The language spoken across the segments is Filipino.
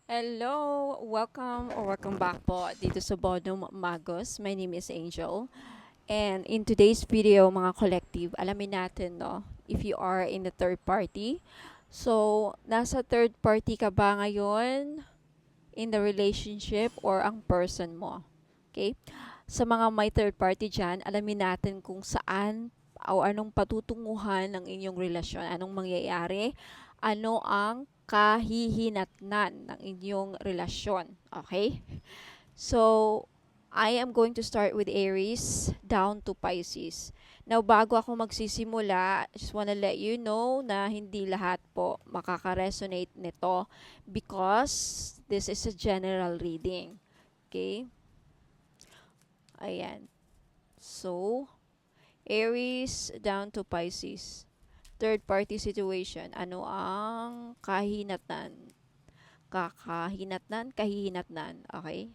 Hello! Welcome back po dito sa Bonum Magos. My name is Angel. And in today's video, mga collective, alamin natin, no, if you are in the third party. So, nasa third party ka ba ngayon in the relationship or ang person mo? Okay? Sa mga may third party dyan, alamin natin kung saan o anong patutunguhan ng inyong relasyon, anong mangyayari, ano ang kahihinatnan ng inyong relasyon. Okay? So, I am going to start with Aries down to Pisces. Now, bago ako magsisimula, I just wanna let you know na hindi lahat po makaka-resonate nito because this is a general reading. Okay? Ayan. So, Aries down to Pisces. Third party situation. Ano ang kahinatnan? Kahihinatnan. Okay?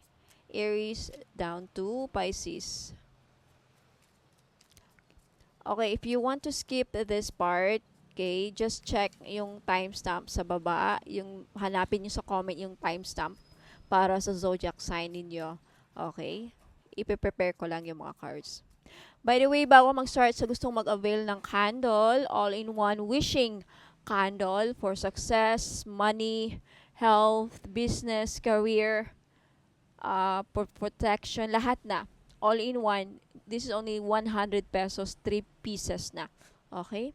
Aries down to Pisces. Okay, if you want to skip this part, okay, just check yung timestamp sa baba. Yung hanapin nyo sa comment yung timestamp para sa zodiac sign ninyo. Okay? Ipe-prepare ko lang yung mga cards. By the way, bago mag-start sa gustong mag-avail ng candle, all-in-one wishing candle for success, money, health, business, career, protection, lahat na. All-in-one. This is only 100 pesos, 3 pieces na. Okay?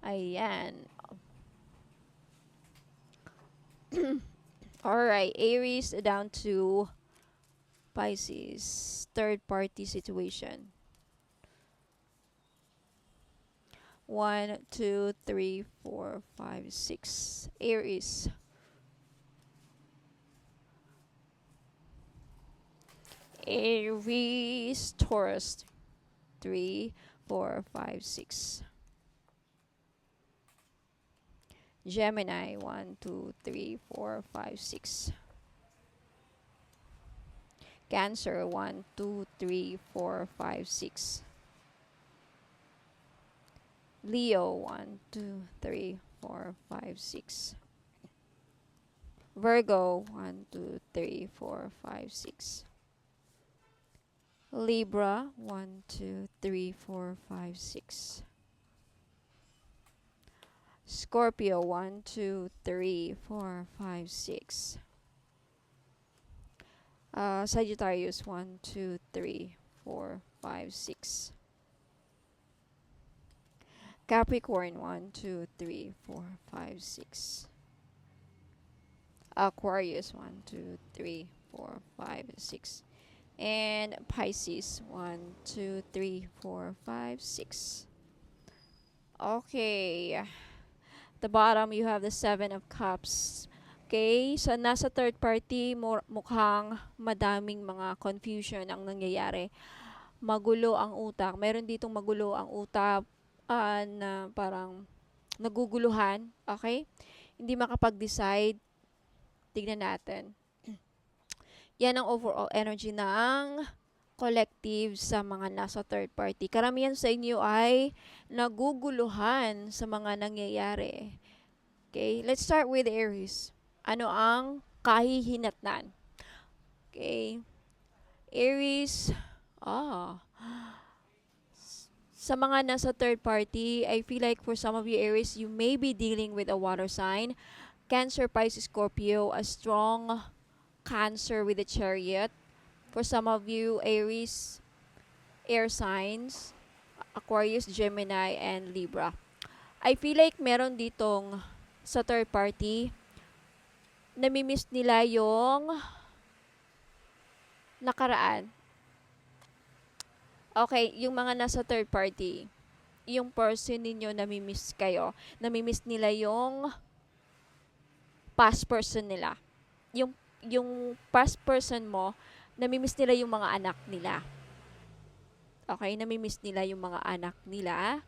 Ayan. Alright, Aries down to Pisces. Third party situation. 1, 2, 3, 4, 5, 6. Aries. Aries, Taurus. 3, 4, 5, 6. Gemini. 1, 2, 3, 4, 5, 6. Cancer. 1, 2, 3, 4, 5, 6. Leo. 1, 2, 3, 4, 5, 6. Virgo. 1, 2, 3, 4, 5, 6. Libra. 1, 2, 3, 4, 5, 6. Scorpio. 1, 2, 3, 4, 5, 6. Sagittarius. 1, 2, 3, 4, 5, 6. Capricorn. 1, 2, 3, 4, 5, 6. Aquarius. 1, 2, 3, 4, 5, 6. And Pisces. 1, 2, 3, 4, 5, 6. Okay. The bottom, you have the 7 of Cups. Okay, so nasa third party, mukhang madaming mga confusion ang nangyayari. Magulo ang utak. Meron ditong magulo ang utak na parang naguguluhan. Okay? Hindi makapag-decide. Tignan natin. Yan ang overall energy ng collective sa mga nasa third party. Karamihan sa inyo ay naguguluhan sa mga nangyayari. Okay, let's start with Aries. Ano ang kahihinatnan? Okay, Aries, ah, sa mga nasa third party, I feel like for some of you Aries, you may be dealing with a water sign. Cancer, Pisces, Scorpio, a strong Cancer with the Chariot. For some of you Aries, air signs, Aquarius, Gemini, and Libra. I feel like meron ditong sa third party, namimiss nila yung nakaraan. Okay, yung mga nasa third party, yung person ninyo namimiss kayo. Namimiss nila yung past person nila. Yung past person mo, namimiss nila yung mga anak nila. Okay, namimiss nila yung mga anak nila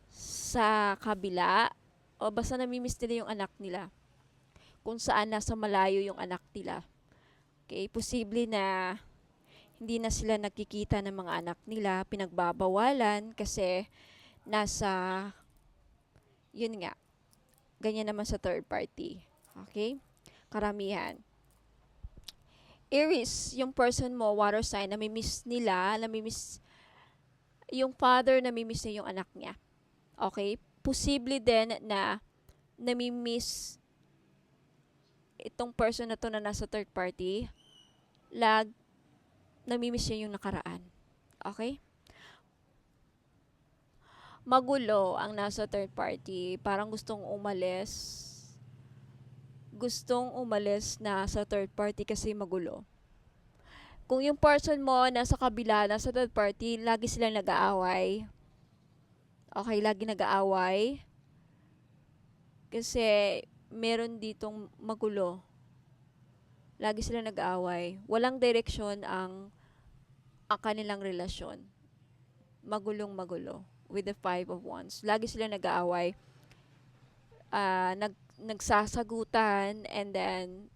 sa kabila o basta namimiss nila yung anak nila kung saan nasa malayo yung anak nila. Okay, posible na hindi na sila nakikita ng mga anak nila, pinagbabawalan kasi yun nga, ganyan naman sa third party. Okay? karamihan. Aries, yung person mo, water sign, namimiss nila, namimiss, yung father, namimiss niya yung anak niya. Okay? Posible din na namimiss itong person na to na nasa third party, namimiss niya yung nakaraan. Okay? Magulo ang nasa third party. Parang gustong umalis. Gustong umalis na sa third party kasi magulo. Kung yung person mo nasa kabila, nasa third party, lagi silang nag-aaway. Okay, lagi nag-aaway. Kasi meron ditong magulo. Lagi silang nag-aaway. Walang direksyon ang kanilang relasyon. Magulong magulo with the 5 of Wands. Lagi sila nag-aaway. Nagsasagutan, and then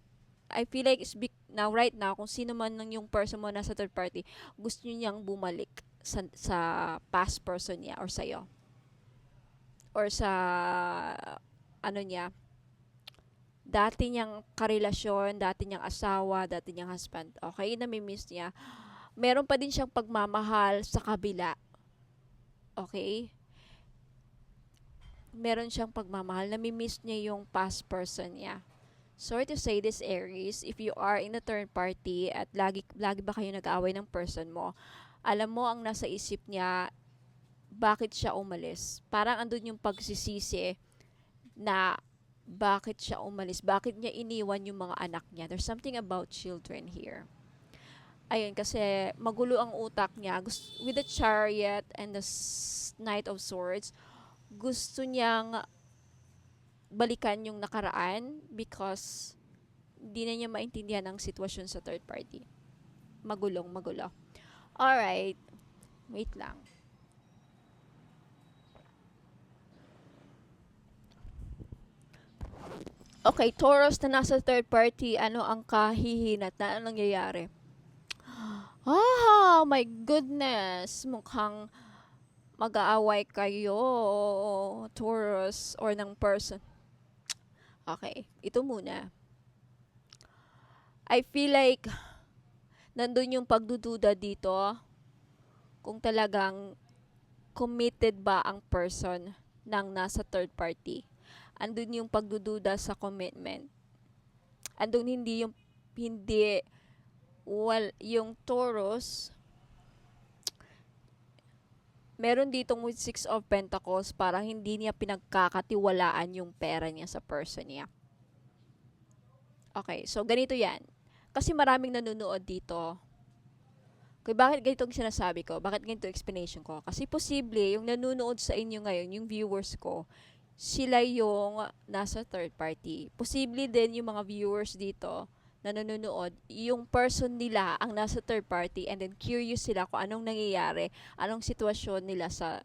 I feel like now, right now, kung sino man ng yung person mo nasa third party, gusto niyang bumalik sa past person niya or sa'yo. Or sa ano niya, dati niyang karelasyon, dati niyang asawa, dati niyang husband. Okay, namimiss niya. Meron pa din siyang pagmamahal sa kabila. Okay? Meron siyang pagmamahal. Namimiss niya yung past person niya. Sorry to say this, Aries, if you are in a third party at lagi ba kayo nag-aaway ng person mo, alam mo ang nasa isip niya, bakit siya umalis. Parang andun yung pagsisisi na bakit siya umalis, bakit niya iniwan yung mga anak niya. There's something about children here. Ayun, kasi magulo ang utak niya. With the Chariot and the Knight of Swords, gusto niyang balikan yung nakaraan because hindi na niya maintindihan ang sitwasyon sa third party. Magulo. Alright. Wait lang. Okay, Taurus na nasa third party, ano ang kahihinatnan? Anong nangyayari? My goodness. Mukhang mag-aaway kayo, Taurus, or ng person. Okay, ito muna. I feel like nandun yung pagdududa dito kung talagang committed ba ang person ng nasa third party. Andun yung pagdududa sa commitment. Andun yung Taurus, meron ditong with 6 of Pentacles, parang hindi niya pinagkakatiwalaan yung pera niya sa person niya. Okay, so ganito yan. Kasi maraming nanonood dito. Kaya bakit ganito ang sinasabi ko? Bakit ganito explanation ko? Kasi posible, yung nanonood sa inyo ngayon, yung viewers ko, sila yung nasa third party. Posible din yung mga viewers dito na nanonood, yung person nila ang nasa third party, and then curious sila kung anong nangyayari, anong sitwasyon nila sa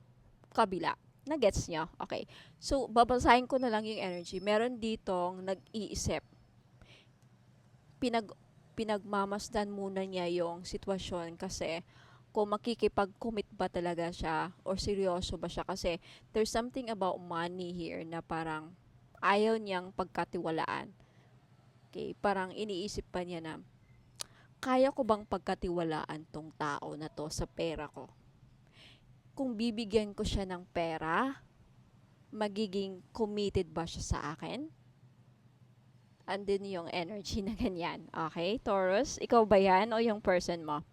kabila. Na-gets nyo? Okay. So, babasahin ko na lang yung energy. Meron ditong nag-iisip. Pinagmamasdan muna niya yung sitwasyon kasi kung makikipag-commit ba talaga siya or seryoso ba siya, kasi there's something about money here na parang ayaw niyang pagkatiwalaan. Okay, parang iniisip pa niya na, kaya ko bang pagkatiwalaan tong tao na to sa pera ko? Kung bibigyan ko siya ng pera, magiging committed ba siya sa akin? Andun yung energy na ganyan. Okay, Taurus, ikaw ba yan o yung person mo?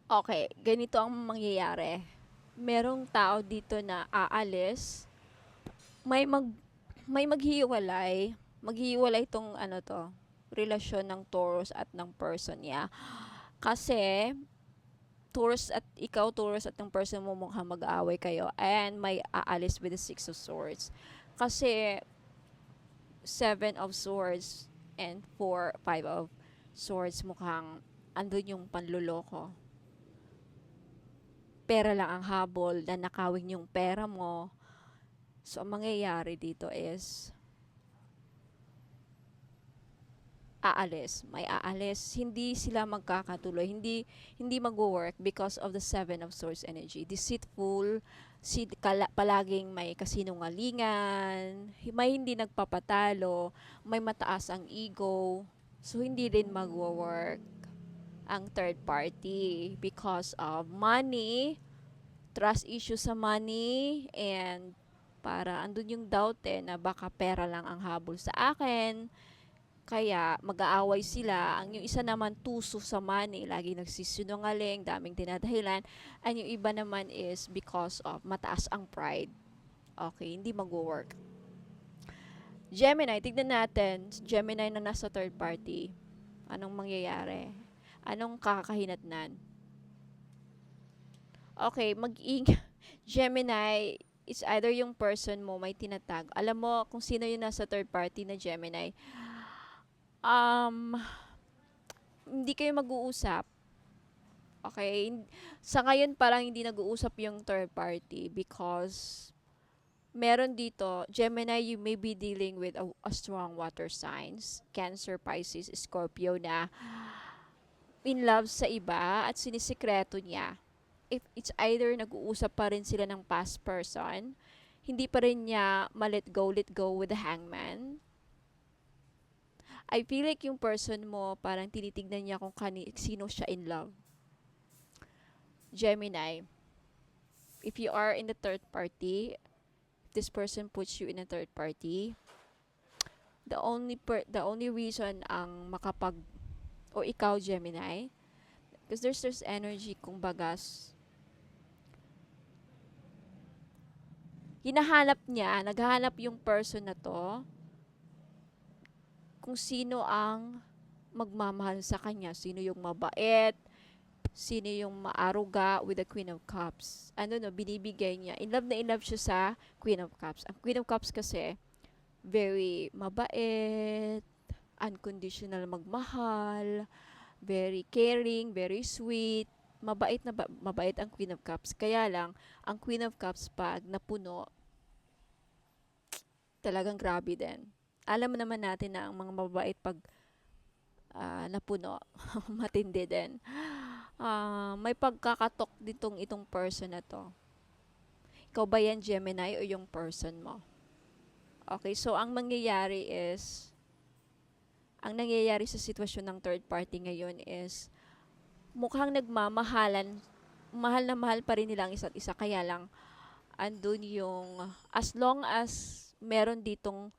Okay, ganito ang mangyayari. Merong tao dito na aalis, may maghiwalay tong relasyon ng Taurus at ng person niya. Kasi Taurus at ng person mo mukhang mag-aaway kayo, and may aalis with the 6 of Swords. Kasi 7 of Swords and 5 of Swords, mukhang andun yung panluloko. Pera lang ang habol, na nakawin yung pera mo. So, ang mangyayari dito is, aalis, hindi sila magkakatuloy, hindi magwo-work because of the Seven of Swords energy. Deceitful, palaging may kasinungalingan, may hindi nagpapatalo, may mataas ang ego. So hindi rin magwo-work ang third party because of money, trust issue sa money, and para andun yung doubt na baka pera lang ang habol sa akin. Kaya mag-aaway sila. Ang yung isa naman tuso sa money, lagi nagsisinungaling, daming dinadahilan. And yung iba naman is because of mataas ang pride. Okay, hindi mag-work. Gemini, tignan natin. Gemini na nasa third party. Anong mangyayari? Anong kakahinatnan? Okay, Gemini, it's either yung person mo may tinatag. Alam mo kung sino yung nasa third party na Gemini. Hindi kayo mag-uusap. Okay? Sa ngayon, parang hindi nag-uusap yung third party because meron dito, Gemini, you may be dealing with a strong water signs. Cancer, Pisces, Scorpio na in love sa iba at sinisikreto niya. If it's either nag-uusap pa rin sila ng past person, hindi pa rin niya let go with the hangman. I feel like yung person mo, parang tinitignan niya kung sino siya in love. Gemini, if you are in the third party, if this person puts you in a third party, the only reason ang o ikaw Gemini, because there's energy kung bagas, naghahanap yung person na to kung sino ang magmamahal sa kanya, sino yung mabait, sino yung maaruga with the Queen of Cups. Binibigay niya. In love siya sa Queen of Cups. Ang Queen of Cups kasi, very mabait, unconditional magmahal, very caring, very sweet, mabait ang Queen of Cups. Kaya lang, ang Queen of Cups pag napuno, talagang grabe din. Alam mo naman natin na ang mga mabait pag napuno, matindi din. May pagkakatok itong person na to. Ikaw ba yan, Gemini, o yung person mo? Okay, so ang nangyayari sa sitwasyon ng third party ngayon is, mukhang nagmamahalan, mahal na mahal pa rin nila ang isa't isa, kaya lang, andun yung, as long as meron ditong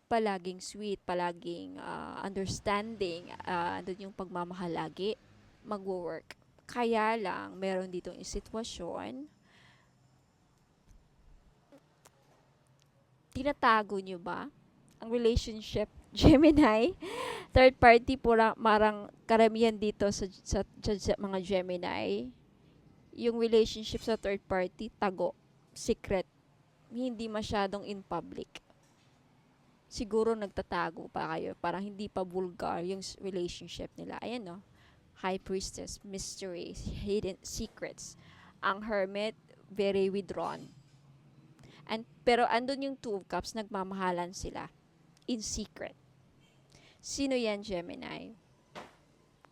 palaging sweet, palaging understanding, andun yung pagmamahal lagi, mag-work. Kaya lang, meron ditong sitwasyon, tinatago nyo ba ang relationship, Gemini? Third party, marang karamihan dito sa mga Gemini, yung relationship sa third party, tago, secret, hindi masyadong in public. Siguro nagtatago pa kayo, parang hindi pa vulgar yung relationship nila. Ayan, no? High Priestess, mystery, hidden secrets. Ang Hermit, very withdrawn. Pero andun yung Two of Cups, nagmamahalan sila in secret. Sino yan, Gemini?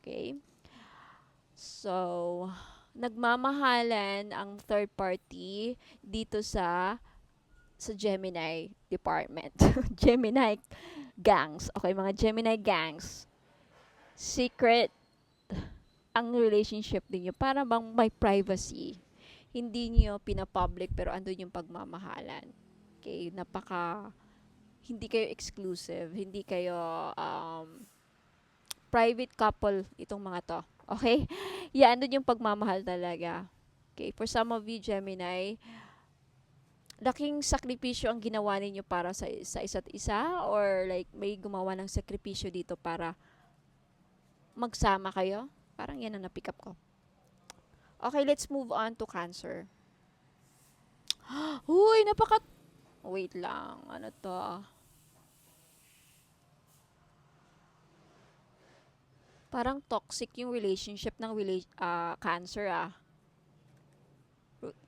Okay? So, nagmamahalan ang third party dito sa Gemini department. Gemini gangs. Okay, mga Gemini gangs. Secret ang relationship ninyo. Para bang may privacy. Hindi niyo pinapublic pero andun yung pagmamahalan. Okay, hindi kayo exclusive. Hindi kayo private couple itong mga to. Okay? Yeah, andun yung pagmamahal talaga. Okay, for some of you Gemini, laking sakripisyo ang ginawa ninyo para sa isa't isa, or like may gumawa ng sakripisyo dito para magsama kayo. Parang yan ang na-pick up ko. Okay, let's move on to Cancer. Huy, wait lang. Ano to? Parang toxic yung relationship ng Cancer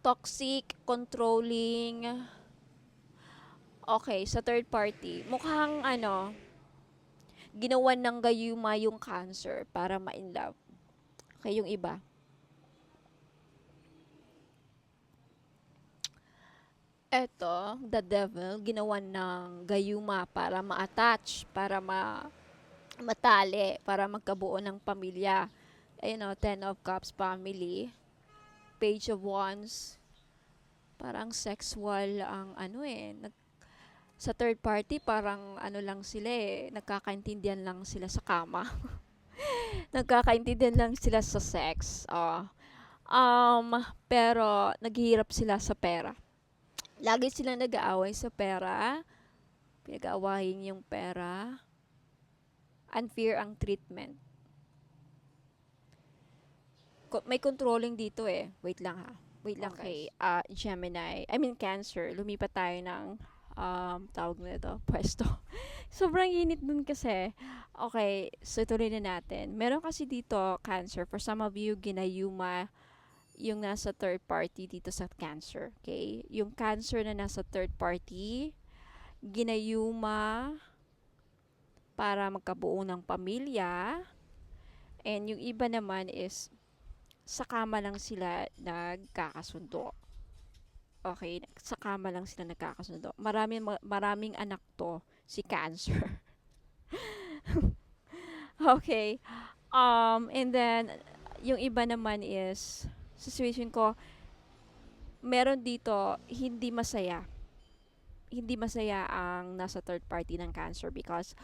Toxic, controlling. Okay, sa third party. Mukhang Ginawan ng gayuma yung Cancer para ma-in love. Okay, yung iba. Eto, the devil, ginawan ng gayuma para ma-attach, para matali, para magkabuo ng pamilya. Ayun o, Ten of Cups family. Page of Wands, parang sexual ang sa third party parang ano lang sila nagkakaintindihan lang sila sa kama. Nagkakaintindihan lang sila sa sex. Pero naghihirap sila sa pera. Lagi silang nag-aaway sa pera. Pinag-aawayin yung pera. Unfair ang treatment. May controlling dito eh. Wait lang ha. Wait lang Okay. guys. Gemini. I mean Cancer. Lumipat tayo ng tawag na ito, pwesto. Sobrang init dun kasi. Okay, so tuloy na natin. Meron kasi dito, Cancer. For some of you, ginayuma yung nasa third party dito sa Cancer. Okay? Yung Cancer na nasa third party, ginayuma para magkabuo ng pamilya. And yung iba naman is sa kama lang sila nagkakasundo. Okay, sa kama lang sila nagkakasundo. Maraming anak to si Cancer. Okay. And then yung iba naman is situation ko meron dito hindi masaya. Hindi masaya ang nasa third party ng Cancer because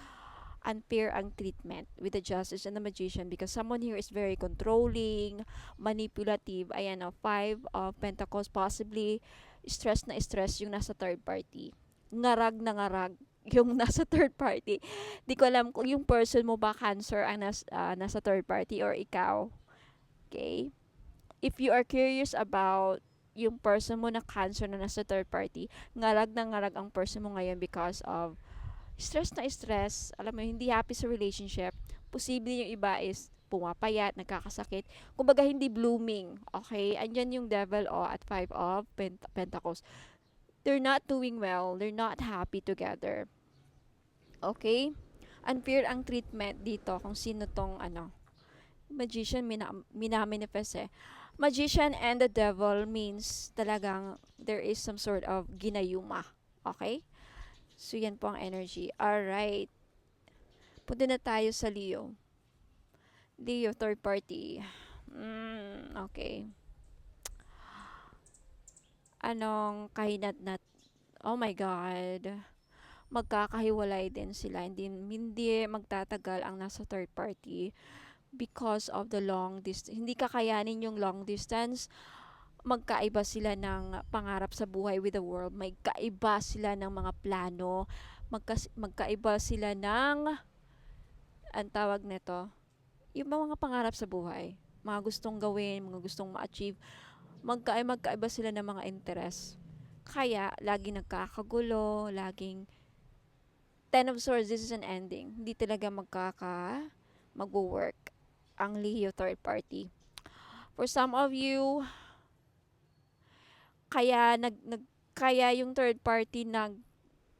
unfair ang treatment with the Justice and the Magician because someone here is very controlling, manipulative. Ayan o, Five of Pentacles, possibly stress na stress yung nasa third party. Ngarag na ngarag yung nasa third party. Di ko alam kung yung person mo ba Cancer ang nasa third party or ikaw. Okay? If you are curious about yung person mo na Cancer na nasa third party, ngarag na ngarag ang person mo ngayon because of stress na stress, alam mo, hindi happy sa relationship, posible yung iba is pumapayat, nagkakasakit, kumbaga hindi blooming, okay? Andyan yung devil at Five of Pentacles. They're not doing well, they're not happy together. Okay? Unfair ang treatment dito kung sino tong Magician, minamanifest eh. Magician and the devil means talagang there is some sort of ginayuma. Okay? So, yan po ang energy. Alright. Punta na tayo sa Leo. Leo, third party. Okay. Anong kahinat-nat? Oh my God. Magkakahiwalay din sila. Hindi magtatagal ang nasa third party because of the long distance. Hindi kakayanin yung long distance. Magkaiba sila ng pangarap sa buhay with the world. Magkaiba sila ng mga plano. Magkaiba sila ng ang tawag nito, yung mga pangarap sa buhay, mga gustong gawin, mga gustong ma-achieve, magkaiba sila ng mga interest. Kaya, laging nagkakagulo, laging Ten of Swords, this is an ending. Hindi talaga mag-work ang Leo third party. For some of you, kaya yung third party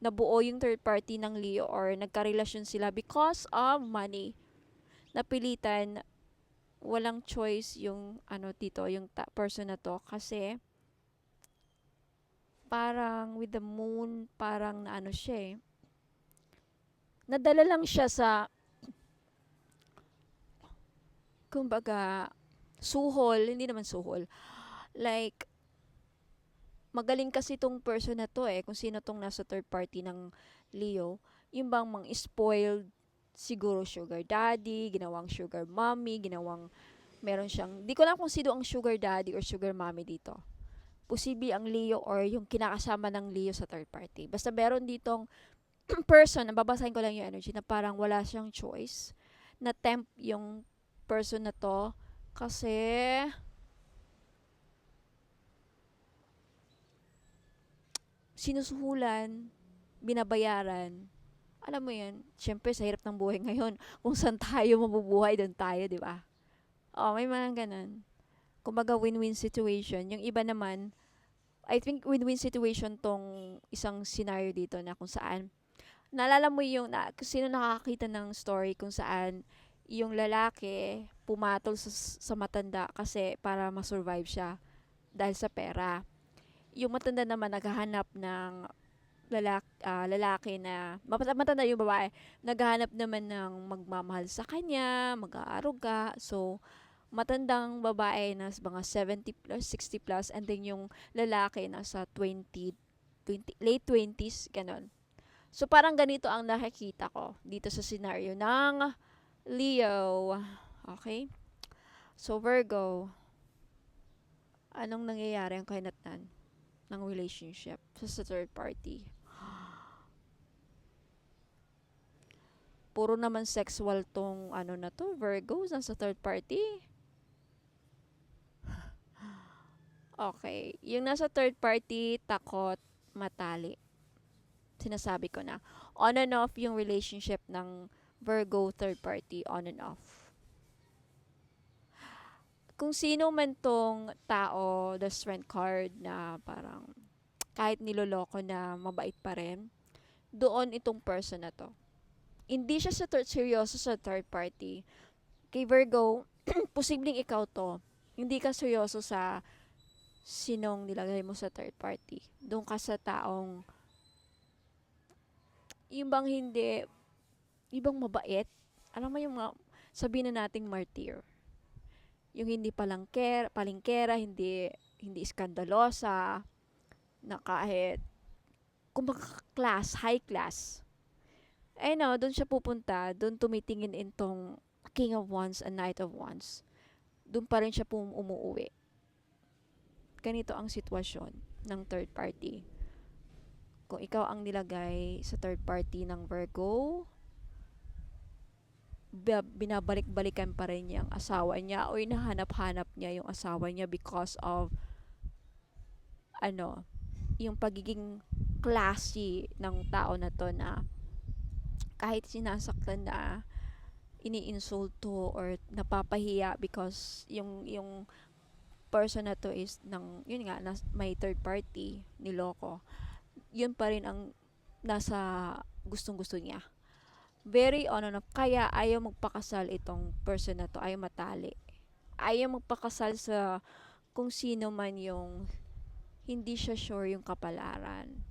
nabuo yung third party ng Leo or nagkarelasyon sila because of money. Napilitan, walang choice yung dito, yung person na to kasi parang with the moon, parang siya nadala lang siya sa kumbaga suhol, hindi naman suhol. Like magaling kasi tong person na to kung sino tong nasa third party ng Leo, yung bang spoiled siguro sugar daddy, ginawang sugar mommy, meron siyang, di ko lang kung sino ang sugar daddy or sugar mommy dito. Posible ang Leo or yung kinakasama ng Leo sa third party. Basta meron ditong person, nababasahin ko lang yung energy na parang wala siyang choice. Na temp yung person na to kasi sinusuhulan, binabayaran. Alam mo yan, syempre sa hirap ng buhay ngayon, kung saan tayo mabubuhay, doon tayo, di ba? May mga ganun. Kumbaga win-win situation. Yung iba naman, I think win-win situation tong isang scenario dito na kung saan Naalala mo yung kung sino nakakita ng story kung saan yung lalaki pumatol sa matanda kasi para ma-survive siya dahil sa pera. Yung matanda naman naghahanap ng lalaki na matanda yung babae, naghahanap naman ng magmamahal sa kanya, mag-aaruga. So, matandang babae na mga 70 plus, 60 plus, and then yung lalaki nasa 20 late 20s, ganon. So, parang ganito ang nakikita ko dito sa scenario ng Leo. Okay? So, Virgo, anong nangyayari ang kahinatnan ng relationship sa third party? Puro naman sexual tong ano na to, Virgo, nasa third party. Okay. Yung nasa third party, takot, matali. Sinasabi ko na. On and off yung relationship ng Virgo third party. On and off. Kung sino man tong tao, the strength card na parang kahit niloloko na mabait pa rin, doon itong person na to. Hindi siya seryoso sa third party. Kay Virgo, posibleng ikaw to. Hindi ka seryoso sa sinong nilagay mo sa third party. Doon ka sa taong yung bang hindi, ibang mabait. Alam mo yung mga, sabihin na nating martyr. Yung hindi palingkera, hindi iskandalosa, na kahit kumbaga class, high class. Eh no, doon siya pupunta, doon tumitingin intong King of Wands and Knight of Wands. Doon pa rin siya umuwi. Ganito ang sitwasyon ng third party. Kung ikaw ang nilagay sa third party ng Virgo, binabalik-balikan pa rin niya ang asawa niya o hinahanap-hanap niya yung asawa niya because of ano, yung pagiging classy ng tao na to na kahit sinasaktan na iniinsulto or napapahiya because yung person na to is ng yun nga may third party niloko, yun pa rin ang nasa gustong-gusto niya. Very on and off. Kaya ayaw magpakasal itong person na to. Ayaw matali. Ayaw magpakasal sa kung sino man yung hindi siya sure yung kapalaran.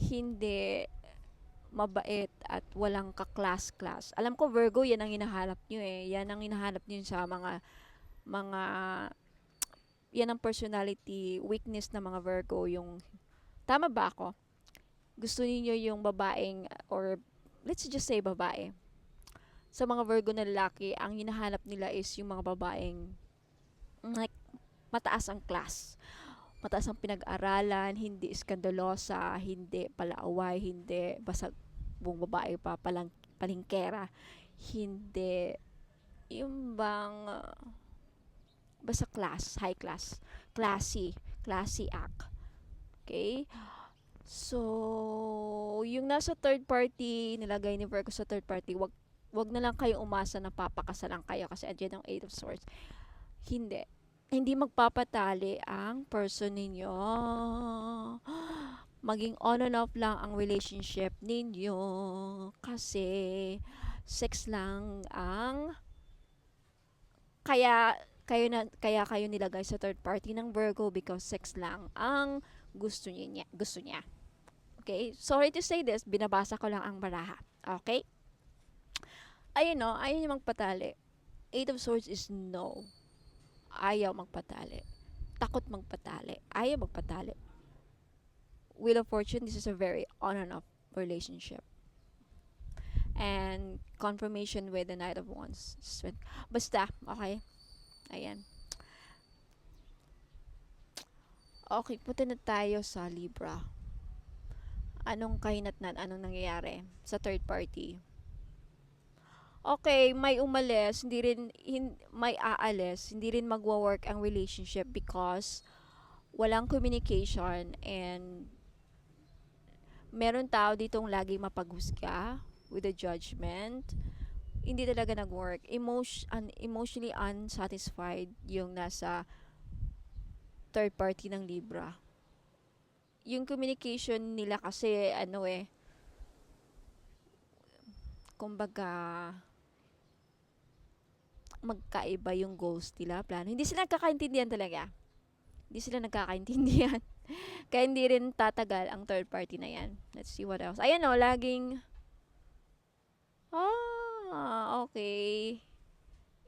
Hindi mabait at walang ka-class-class. Alam ko Virgo, yan ang hinahanap nyo eh. Yan ang hinahanap nyo sa mga yan ang personality weakness ng mga Virgo. Yung tama ba ako? Gusto niyo yung babaeng or let's just say babae. Sa mga Virgo na lalaki, ang hinahanap nila is yung mga babaeng like mataas ang class. Mataas ang pinag-aralan, hindi iskandalosa, hindi palaaway, hindi basag buong babae pa palingkera, hindi yung bang basta class, high class, classy act. Okay? So, yung nasa third party, nilagay ni Virgo sa third party, wag na lang kayo umasa na papakasalan kayo kasi andyan ang Eight of Swords. Hindi. Hindi magpapatali ang person ninyo. Maging on and off lang ang relationship ninyo kasi sex lang ang kaya kayo nilagay sa third party ng Virgo because sex lang ang gusto niya. Okay? Sorry to say this, binabasa ko lang ang baraha. Okay? Ayun no, ayun yung magpatali. Eight of Swords is no. Ayaw magpatali. Takot magpatali. Ayaw magpatali. Wheel of Fortune, this is a very on and off relationship. And confirmation with the Knight of Wands. Basta, okay? Ayan. Okay, punta na tayo sa Libra. Anong kahinatnan? Anong nangyayari sa third party? Okay, may umalis, may aalis, hindi rin magwo-work ang relationship because walang communication and meron tao ditong lagi mapaghusga with a judgment. Hindi talaga nag-work. Emotionally unsatisfied yung nasa third party ng Libra. yung communication nila kasi ano kumbaga magkaiba yung goals nila, plano. Hindi sila nagkakaintindihan talaga. Hindi sila nagkakaintindihan. Kaya hindi rin tatagal ang third party na yan. Let's see what else. Ayan o, laging, okay.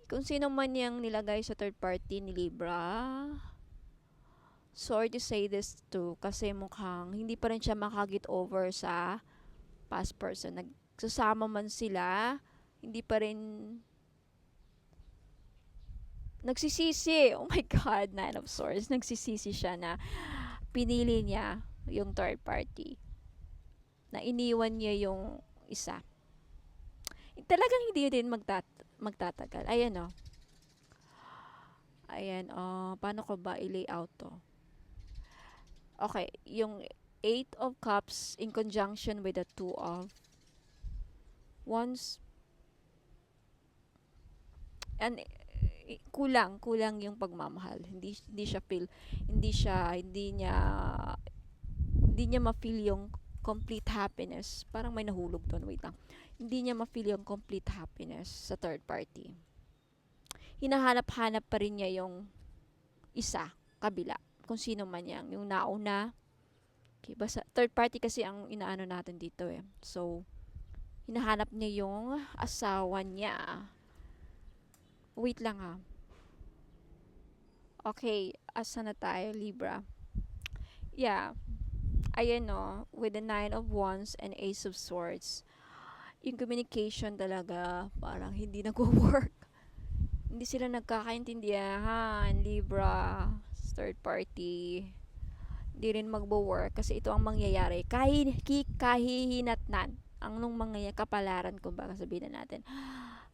Kung sino man yung nilagay sa third party ni Libra, sorry to say this too, kasi mukhang hindi pa rin siya makaget over sa past person. Nagsasama man sila, hindi pa rin nagsisisi. Oh my God, Nine of Swords. Nagsisisi siya na pinili niya yung third party. Na iniwan niya yung isa. Talagang hindi din magtatagal. Ayan o. Ayan o. Paano ko ba i-layout to? Okay. Yung Eight of Cups in conjunction with the Two of Wands. And kulang yung pagmamahal. Hindi siya feel, hindi niya ma-feel yung complete happiness. Parang may nahulog doon, wait lang. Hindi niya ma-feel yung complete happiness sa third party. Hinahanap-hanap pa rin niya yung isa, kabila. Kung sino man yung nauna. Okay, basta third party kasi ang inaano natin dito eh. So, hinahanap niya yung asawa niya. Wait lang ha. Okay, asa na tayo, Libra? Yeah. Ayan no, with the Nine of Wands and Ace of Swords. Yung communication talaga, parang hindi nag-work. Hindi sila nagkakaintindihan, Libra, third party. Hindi rin magbo-work kasi ito ang mangyayari. Kahihinatnan. Ang nung mangyayari, kapalaran kung baka sabihin na natin.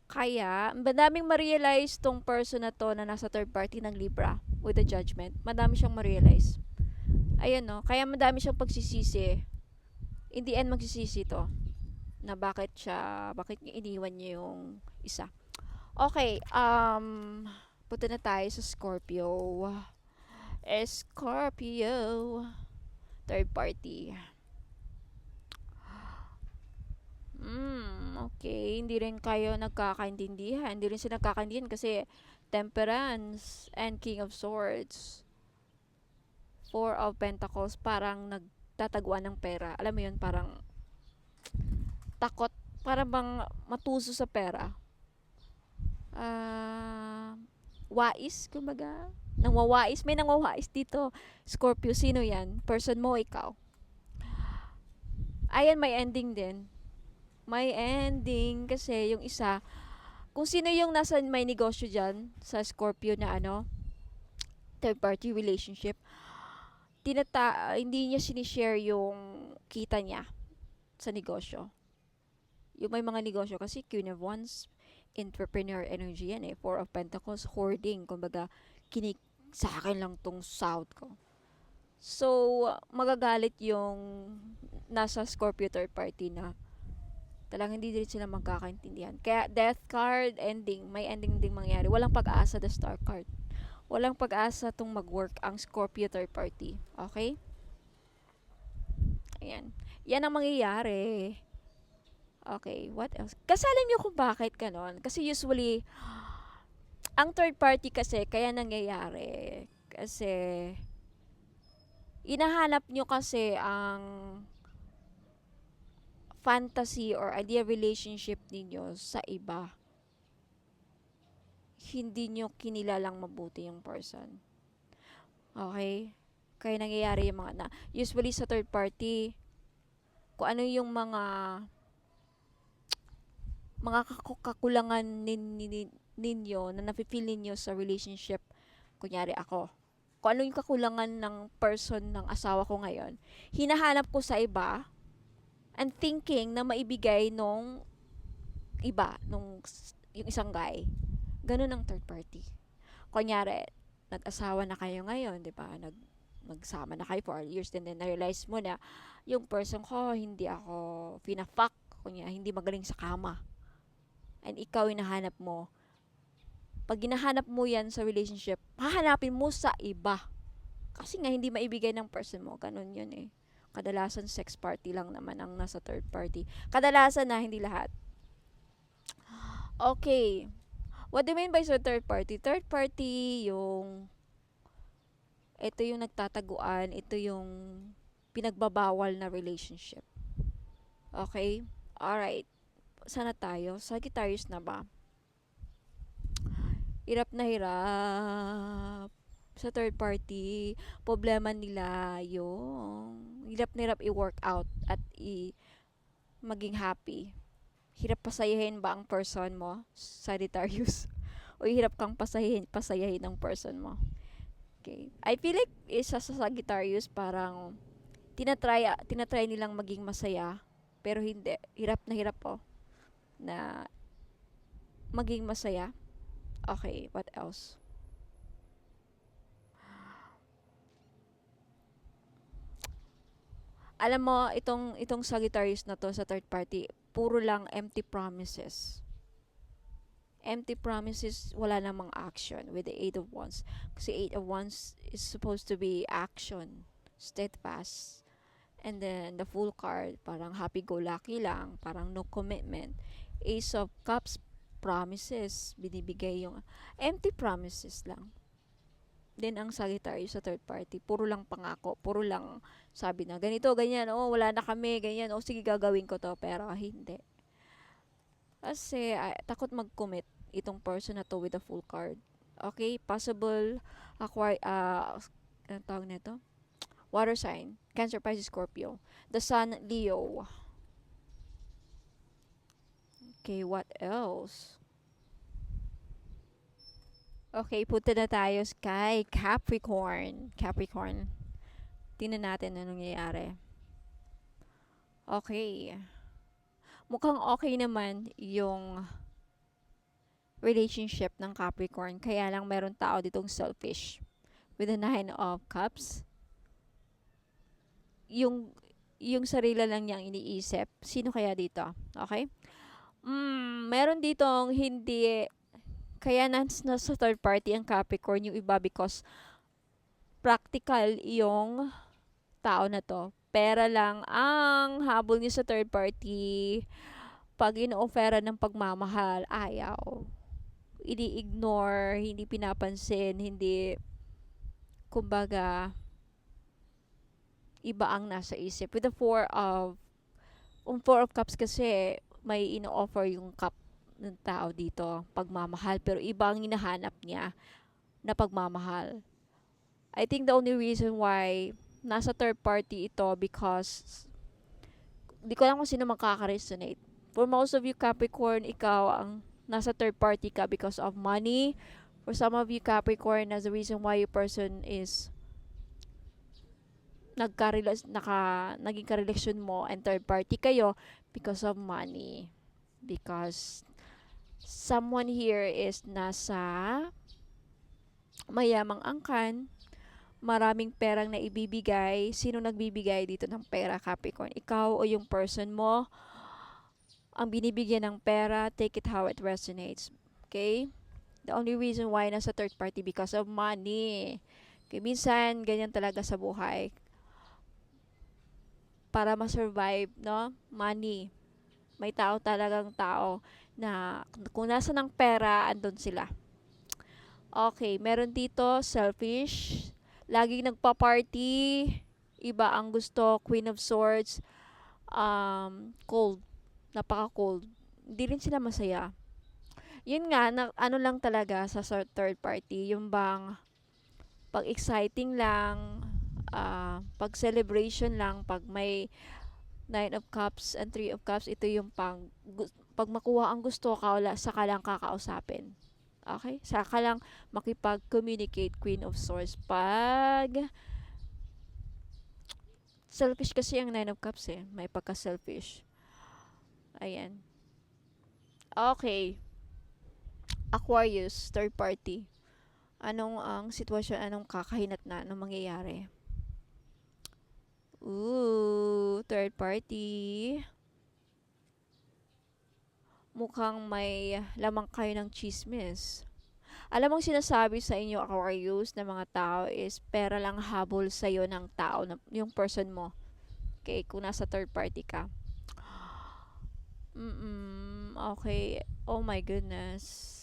Kaya, madaming ma-realize tong person na to na nasa third party ng Libra with the Judgment. Madami siyang ma-realize. Ayan no, kaya madami siyang pagsisisi. In the end, magsisisi to. Na bakit niya iniwan niya yung isa. Okay, punta na tayo sa Scorpio. Scorpio. Third party. Okay, hindi rin kayo nagkakaintindihan. Hindi rin sila nagkakaintindihan kasi Temperance and King of Swords. Four of Pentacles, parang nagtataguan ng pera. Alam mo yun, parang takot, parang bang matuso sa pera. Wais, kumbaga. Nangwawais, may nangwawais dito. Scorpio, sino yan? Person mo, ikaw. Ayan, may ending din. May ending kasi yung isa, kung sino yung nasa may negosyo dyan sa Scorpio na third party relationship, hindi niya sinishare yung kita niya sa negosyo. Yung may mga negosyo kasi Queen of Wands, entrepreneur energy yan eh. Four of Pentacles, hoarding. Kumbaga, sa akin lang tong sahod ko. So, magagalit yung nasa Scorpio third party na talagang hindi din sila magkakaintindihan. Kaya, death card, ending. May ending ding mangyari. Walang pag-asa, the star card. Walang pag-asa tong mag-work ang Scorpio third party. Okay? Ayan. Yan ang mangyayari. Okay, what else? Kasi alam niyo kung bakit ganon. Kasi usually, ang third party kasi, kaya nangyayari. Kasi, inahanap nyo kasi ang fantasy or ideal relationship ninyo sa iba. Hindi nyo kinilalang mabuti yung person. Okay? Kaya nangyayari yung mga usually sa third party, kung ano yung mga kakulangan ninyo na nafe-feel ninyo sa relationship, kunyari ako. Kung ano yung kakulangan ng person ng asawa ko ngayon, hinahanap ko sa iba and thinking na maibigay nung iba, yung isang guy. Ganun ang third party. Kunyari, nag-asawa na kayo ngayon, di ba? Nagsama na kayo for years, and then na-realize mo na yung person ko, hindi ako pina-fuck, hindi magaling sa kama. And ikaw hinahanap mo. Pag hinahanap mo yan sa relationship, hahanapin mo sa iba. Kasi nga hindi maibigay ng person mo, ganun yun eh. Kadalasan sex party lang naman ang nasa third party. Kadalasan na, hindi lahat. Okay. What do you mean by sa third party? Third party, ito yung nagtataguan, ito yung pinagbabawal na relationship. Okay? Alright. Sana tayo? Sagittarius na ba? Hirap na hirap sa third party. Problema nila yung hirap na hirap i-work out at maging happy. Hirap pasayahin ba ang person mo, Sagittarius? O hirap kang pasayahin ng person mo? Okay. I feel like isa sa Sagittarius parang tinatry nilang maging masaya pero hindi. Hirap na hirap po na maging masaya. Okay, what else? Alam mo, itong Sagittarius na to sa third party, puro lang empty promises. Empty promises, wala namang action with the Eight of Wands. Kasi Eight of Wands is supposed to be action, steadfast. And then the Fool card, parang happy-go-lucky lang, parang no commitment. Ace of Cups, promises, binibigay yung empty promises lang. Then ang Sagittarius sa third party, puro lang pangako, puro lang sabi na ganito, ganyan, oh wala na kami, ganyan, oh sige gagawin ko to, pero hindi. Kasi takot mag-commit itong person na to with the Full card. Okay, possible acquire anong tawag nito? Water sign, Cancer, Pisces, Scorpio. The Sun, Leo. Okay, what else? Okay, punta na tayo kay Capricorn. Capricorn. Tingnan natin anong nangyayari. Okay. Mukhang okay naman yung relationship ng Capricorn. Kaya lang meron tao ditong selfish. With the Nine of Cups. Yung sarili lang niyang iniisip. Sino kaya dito? Okay? Meron ditong hindi, kaya nasa third party ang Capricorn, yung iba because practical yung tao na to. Pera lang ang habol niya sa third party. Pag ino-offera ng pagmamahal, ayaw. Ini-ignore, hindi pinapansin, hindi, kumbaga, iba ang nasa isip. With the Four of Cups kasi, may ino-offer yung cup ng tao dito, pagmamahal. Pero iba ang hinahanap niya na pagmamahal. I think the only reason why nasa third party ito because di ko alam kung sino makaka-resonate. For most of you Capricorn, ikaw ang nasa third party ka because of money. For some of you Capricorn, as the reason why your person is naging karelasyon mo and third party kayo because of money. Because someone here is nasa mayamang angkan, maraming perang na ibibigay. Sino nagbibigay dito ng pera, Capricorn? Ikaw o yung person mo? Ang binibigyan ng pera, take it how it resonates. Okay? The only reason why nasa third party because of money. Okay, minsan ganyan talaga sa buhay. Para ma-survive, no? Money. May talagang tao na kung nasa ng pera, andun sila. Okay, meron dito, selfish. Laging nagpa-party. Iba ang gusto, Queen of Swords. Cold. Napaka-cold. Hindi rin sila masaya. Yun nga, ano lang talaga sa third party. Yung bang pag-exciting lang, pag celebration lang, pag may Nine of Cups and Three of Cups, ito yung pag makuha ang gusto ka, saka lang kakausapin. Okay? Saka lang makipag-communicate, Queen of Swords. Pag selfish kasi ang Nine of Cups eh. May pagka-selfish. Ayan. Okay. Aquarius, third party. Anong ang sitwasyon, anong kakahinat na, anong mangyayari? Ooh, third party. Mukhang may lamang kayo ng chismis. Alam mong sinasabi sa inyo, Aquarius, na mga tao is pera lang habol sa'yo ng tao, na, yung person mo. Okay, kung nasa third party ka. Okay. Oh my goodness.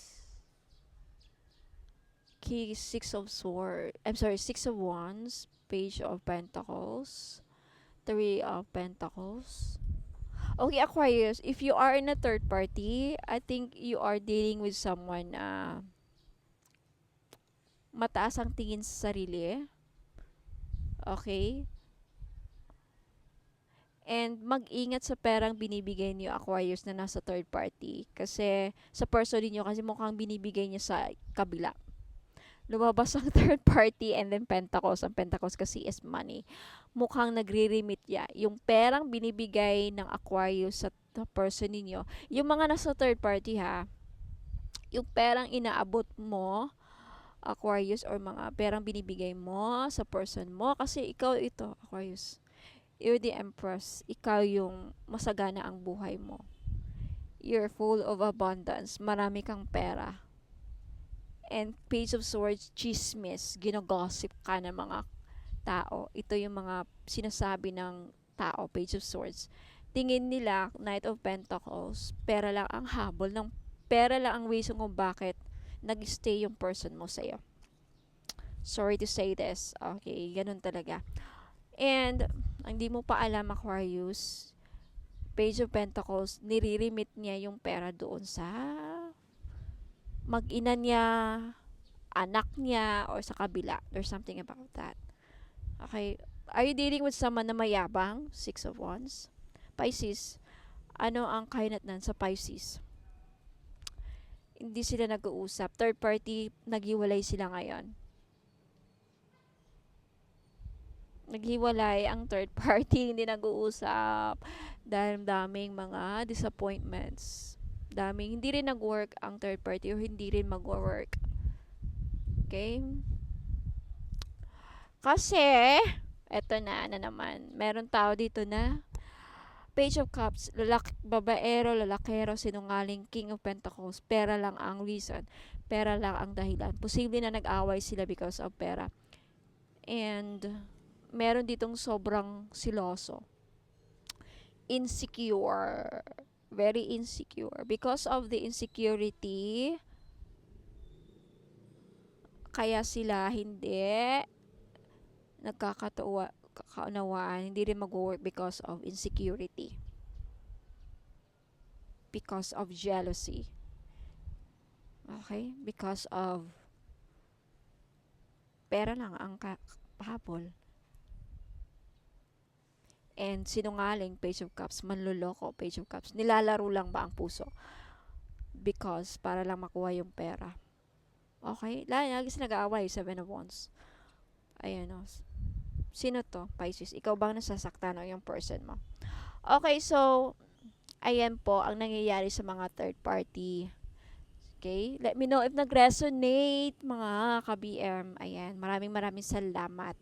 Key, Six of Swords. I'm sorry, Six of Wands, Page of Pentacles, Three of Pentacles. Okay, Aquarius, if you are in a third party, I think you are dealing with someone na mataas ang tingin sa sarili. Okay? And mag-ingat sa perang binibigay niyo, Aquarius, na nasa third party. Kasi sa person niyo kasi mukhang binibigay niya sa kabila. Lumabas ang third party and then Pentacles. Ang Pentacles kasi is money. Mukhang nagre-remit ya. Yung perang binibigay ng Aquarius sa person ninyo, yung mga nasa third party ha, yung perang inaabot mo, Aquarius, or mga perang binibigay mo sa person mo, kasi ikaw ito, Aquarius. You're the Empress. Ikaw yung masagana ang buhay mo. You're full of abundance. Marami kang pera. And Page of Swords, chismis, ginogossip ka ng mga tao. Ito yung mga sinasabi ng tao, Page of Swords. Tingin nila, Knight of Pentacles, pera lang ang habol, ng pera lang ang reason kung bakit nag-stay yung person mo sa'yo. Sorry to say this. Okay, ganun talaga. And, hindi mo pa alam, Aquarius, Page of Pentacles, nire-remit niya yung pera doon sa mag-ina niya, anak niya, or sa kabila. There's something about that. Okay. Are you dealing with someone na mayabang? Six of Wands. Pisces. Ano ang kahinatnan sa Pisces? Hindi sila nag-uusap. Third party, naghiwalay sila ngayon. Naghiwalay ang third party, hindi nag-uusap. Dahil daming mga disappointments. Daming, hindi rin nag-work ang third party or hindi rin mag-work. Okay? Kasi, eto na naman. Meron tao dito na Page of Cups, babaero, lalakero, sinungaling, King of Pentacles, pera lang ang reason. Pera lang ang dahilan. Posible na nag-away sila because of pera. And, meron ditong sobrang siloso. Insecure. Very insecure. Because of the insecurity, kaya sila hindi nagkakaunawaan, hindi rin mag-work because of insecurity. Because of jealousy. Okay? Because of pera lang ang pahabol. And sinungaling, Page of Cups, manloloko, Page of Cups. Nilalaro lang ba ang puso? Because para lang makuha yung pera. Okay? Lagi sila nag-aaway, Seven of Wands. Ayan o. Sino to, Pisces? Ikaw bang nasasaktan o yung person mo? Okay, so, ayan po ang nangyayari sa mga third party. Okay? Let me know if nag-resonate, mga ka-BM. Ayan, maraming salamat.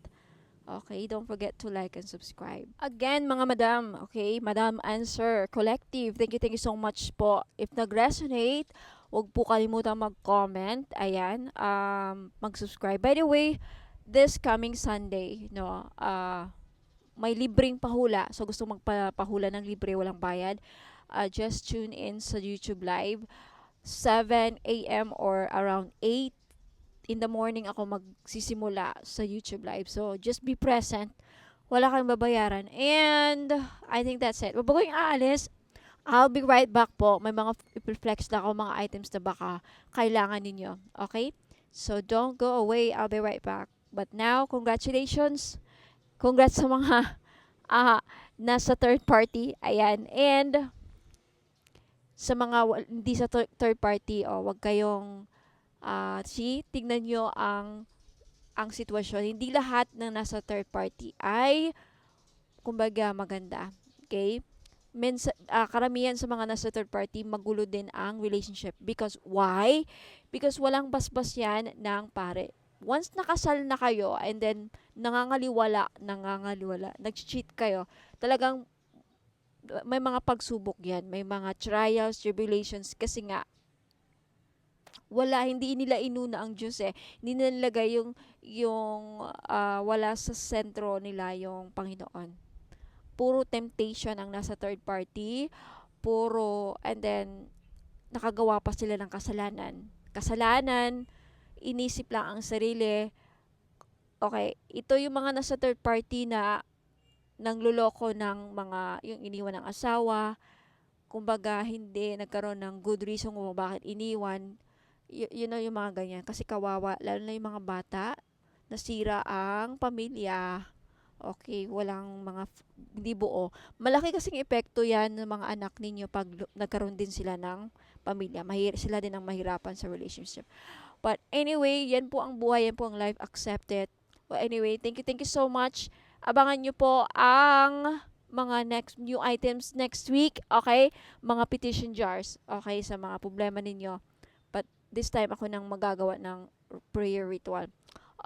Okay, don't forget to like and subscribe. Again, mga madam, okay, Madam Answer Collective, thank you so much po. If nag-resonate, huwag po kalimutan mag-comment. Ayan, mag-subscribe. By the way, this coming Sunday, no, may libreng pahula. So, gusto magpahula ng libre, walang bayad. Just tune in sa YouTube Live, 7 a.m. or around 8 in the morning ako magsisimula sa YouTube Live. So, just be present. Wala kang babayaran. And, I think that's it. Bago yung aalis, I'll be right back po. May mga flex na ako, mga items na baka kailangan ninyo. Okay? So, don't go away. I'll be right back. But now, congratulations. Congrats sa mga nasa third party. Ayan. And, sa mga hindi sa third party, wag kayong tignan nyo ang sitwasyon. Hindi lahat ng nasa third party ay kumbaga maganda. Okay? Karamihan sa mga nasa third party, magulo din ang relationship. Because why? Because walang basbas yan ng pare. Once nakasal na kayo and then nangangaliwala, nag-cheat kayo, talagang may mga pagsubok yan. May mga trials, tribulations kasi nga Wala, hindi nila inuna ang Diyos eh. Hindi nila nilagay wala sa sentro nila yung Panginoon. Puro temptation ang nasa third party, and then nakagawa pa sila ng kasalanan. Kasalanan, inisip lang ang sarili. Okay, ito yung mga nasa third party na nangluloko ng yung iniwan ng asawa, kumbaga hindi nagkaroon ng good reason kung bakit iniwan. Yun na yung mga ganyan. Kasi kawawa, lalo na yung mga bata, nasira ang pamilya. Okay, walang hindi buo. Malaki kasing epekto yan ng mga anak ninyo pag nagkaroon din sila ng pamilya. Sila din ang mahirapan sa relationship. But anyway, yan po ang buhay, yan po ang life, accepted. Well, anyway, thank you so much. Abangan nyo po ang mga next new items next week, okay? Mga petition jars, okay, sa mga problema ninyo. But this time, ako nang magagawa ng prayer ritual.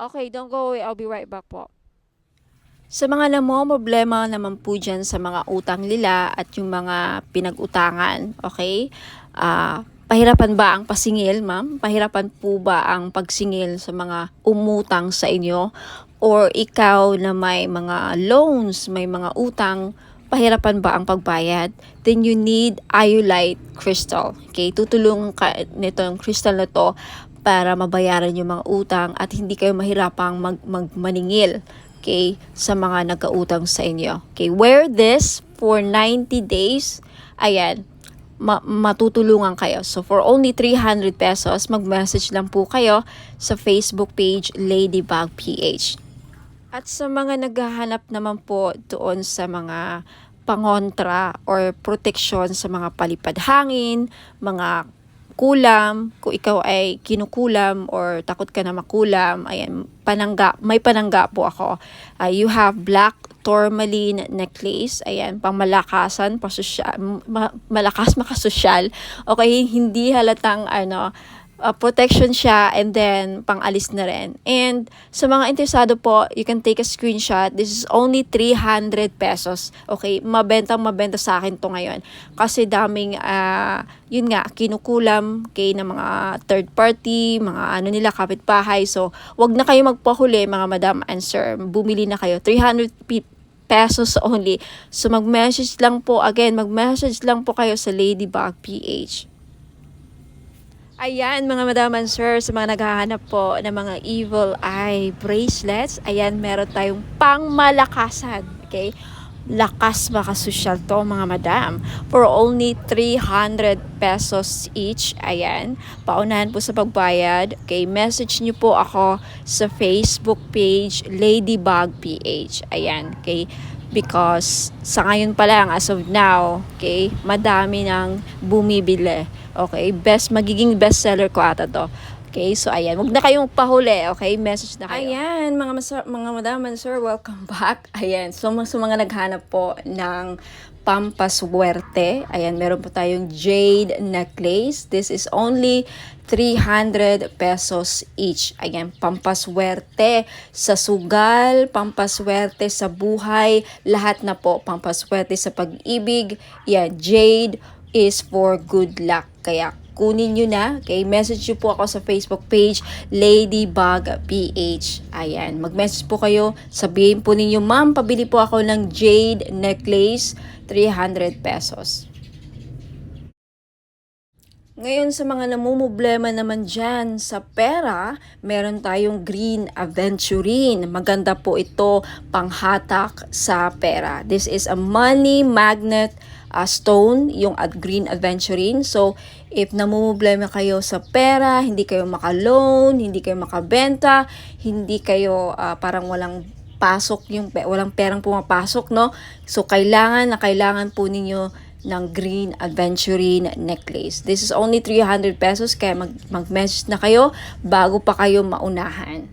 Okay, don't go away. I'll be right back po. Sa mga problema naman po dyan sa mga utang nila at yung mga pinag-utangan, okay? Pahirapan ba ang pasingil, ma'am? Pahirapan po ba ang pagsingil sa mga umutang sa inyo? Or ikaw na may mga loans, may mga utang, pahirapan ba ang pagbayad? Then you need iolite crystal. Okay? Tutulungan ka nito yung crystal na to para mabayaran yung mga utang at hindi kayo mahirapang maningil. Okay, sa mga nagkautang sa inyo. Okay, wear this for 90 days. Ayan, matutulungan kayo. So, for only 300 pesos, mag-message lang po kayo sa Facebook page Ladybug PH. At sa mga naghahanap naman po doon sa mga pangontra or protection sa mga palipad hangin, mga kulam, kung ikaw ay kinukulam or takot ka na makulam, ayan, may panangga po ako. You have black tourmaline necklace, ayan, pangmalakasan, malakas makasosyal. Okay, hindi halatang protection siya, and then pang-alis na rin. And sa mga interesado po, you can take a screenshot. This is only 300 pesos. Okay, mabenta sa akin to ngayon. Kasi daming, yun nga, kinukulam kay na mga third party, mga nila, kapitbahay. So, wag na kayo magpahuli, mga madam and sir. Bumili na kayo. 300 pesos only. So, mag-message lang po kayo sa Ladybug PH. Ayan, mga madam and sir, sa mga naghahanap po ng mga evil eye bracelets, ayan, meron tayong pangmalakasan, okay? Lakas makasosyal to, mga madam. For only 300 pesos each, ayan. Paunahan po sa pagbayad, okay? Message nyo po ako sa Facebook page Ladybug PH, ayan, okay? Because sa ngayon pa lang, as of now, okay, madami nang bumibili. Okay, magiging best seller ko ata to. Okay, so ayan, wag na kayong pahuli, okay? Message na kayo. Ayan, mga madam and sir, welcome back. Ayan, so mga naghanap po ng pampaswerte. Ayan, meron po tayong jade necklace. This is only 300 pesos each. Ayan, pampaswerte sa sugal, pampaswerte sa buhay, lahat na po. Pampaswerte sa pag-ibig. Yan, jade is for good luck. Kaya kunin nyo na. Okay, message nyo po ako sa Facebook page Ladybug PH. Ayan, mag-message po kayo. Sabihin po ninyo, ma'am, pabili po ako ng jade necklace, 300 pesos. Ngayon sa mga namumblema naman dyan sa pera, meron tayong green aventurine. Maganda po ito panghatak sa pera. This is a money magnet stone, yung green aventurine. So, if namumblema kayo sa pera, hindi kayo maka-loan, hindi kayo makabenta, hindi kayo parang walang walang perang pumapasok, no? So, kailangan po ninyo ng green aventurine necklace. This is only 300 pesos, kaya mag-message na kayo bago pa kayo maunahan.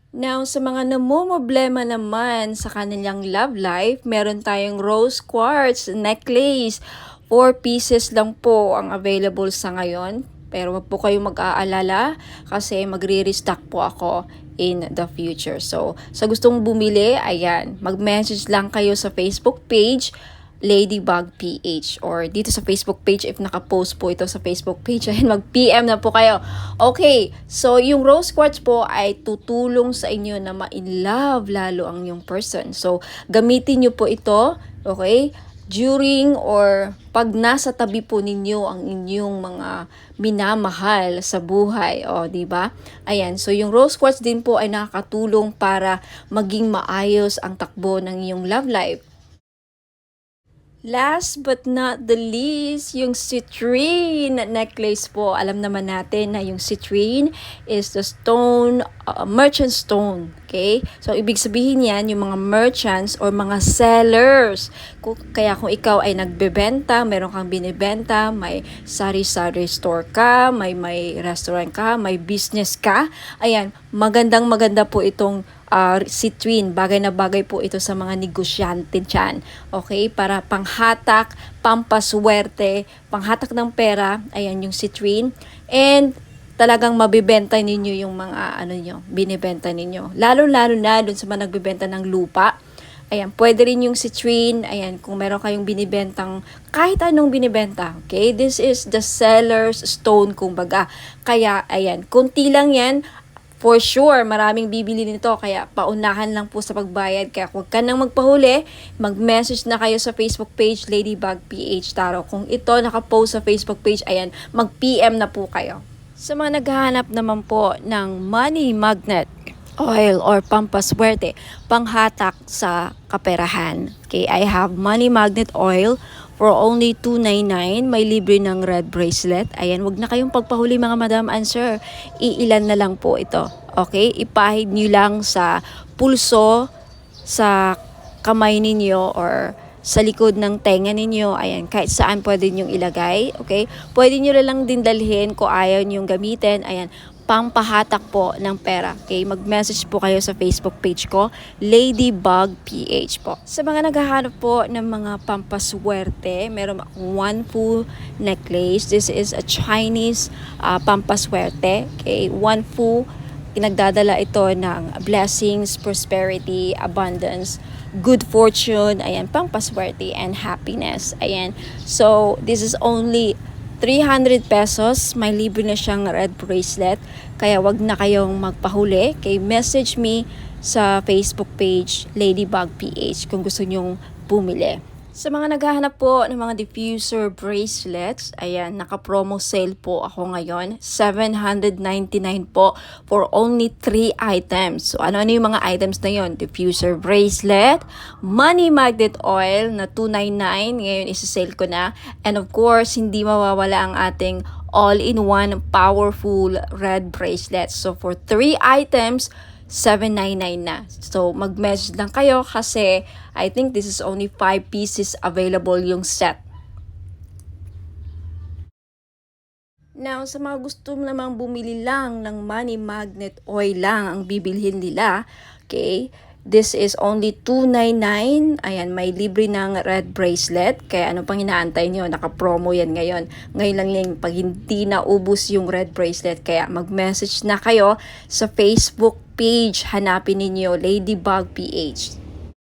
Now, sa mga namumblema naman sa kanilang love life, meron tayong rose quartz necklace. 4 pieces lang po ang available sa ngayon. Pero wag po kayong mag-aalala kasi magre-restock po ako in the future. So, sa gustong bumili, ayan, mag-message lang kayo sa Facebook page Ladybug PH or dito sa Facebook page if nakapost po ito sa Facebook page. Ayan, mag-PM na po kayo. Okay, so yung rose quartz po ay tutulong sa inyo na ma-in-love lalo ang yung person. So, gamitin nyo po ito, okay, during or pag nasa tabi po ninyo ang inyong mga minamahal sa buhay. O, di ba? Ayan, so yung rose quartz din po ay nakakatulong para maging maayos ang takbo ng iyong love life. Last but not the least, yung citrine necklace po. Alam naman natin na yung citrine is the stone, merchant stone. Okay? So, ibig sabihin yan, yung mga merchants or mga sellers. Kaya kung ikaw ay nagbebenta, meron kang binibenta, may sari-sari store ka, may restaurant ka, may business ka, ayan, maganda po itong citrine, bagay na bagay po ito sa mga negosyante dyan. Okay? Para panghatak, pampaswerte, panghatak ng pera, ayan yung citrine. And talagang mabibenta ninyo yung mga binibenta ninyo. Lalo-lalo na dun sa mga nagbibenta ng lupa. Ayan, pwede rin yung citrine. Ayan, kung meron kayong binibentang kahit anong binibenta. Okay? This is the seller's stone, kumbaga. Kaya, ayan, kunti lang yan. For sure, maraming bibili nito, kaya paunahan lang po sa pagbayad. Kaya huwag ka nang magpahuli, mag-message na kayo sa Facebook page, Ladybug PH Tarot. Kung ito nakapost sa Facebook page, ayan, mag-PM na po kayo. Sa mga naghahanap naman po ng money magnet oil or pampaswerte, panghatak sa kaperahan. Okay, I have money magnet oil for only $2.99. May libre ng red bracelet. Ayan, wag na kayong pagpahuli mga madam and sir. Iilan na lang po ito. Okay, ipahid nyo lang sa pulso, sa kamay ninyo or sa likod ng tenga ninyo. Ayan, kahit saan pwede nyo ilagay. Okay, pwede nyo lang din dalhin kung ayaw nyo gamitin. Ayan, pampahatak po ng pera. Okay, mag-message po kayo sa Facebook page ko, Ladybug PH po. Sa mga naghahanap po ng mga pampaswerte, meron akong one full necklace. This is a Chinese pampaswerte. Okay, one full, pinagdadala ito ng blessings, prosperity, abundance, good fortune, ayan, pampaswerte and happiness. Ayan. So, this is only 300 pesos, may libre na siyang red bracelet. Kaya wag na kayong magpahuli. Okay, message me sa Facebook page, Ladybug PH, kung gusto nyong bumili. Sa mga naghahanap po ng mga diffuser bracelets, ayan, naka-promo sale po ako ngayon. $799 po for only 3 items. So, ano yung mga items na yon? Diffuser bracelet, money magnet oil na $299. Ngayon, isa-sale ko na. And of course, hindi mawawala ang ating all-in-one powerful red bracelet. So, for 3 items, $799 na. So, mag-message lang kayo kasi I think this is only 5 pieces available yung set. Now, sa mga gusto namang bumili lang ng money magnet oil lang ang bibilhin nila, okay, this is only $299. Ayan, may libre ng red bracelet. Kaya ano pang inaantay nyo? Naka-promo yan ngayon. Ngayon lang yung pag hindi naubos yung red bracelet. Kaya mag-message na kayo sa Facebook page. Hanapin ninyo Ladybug PH.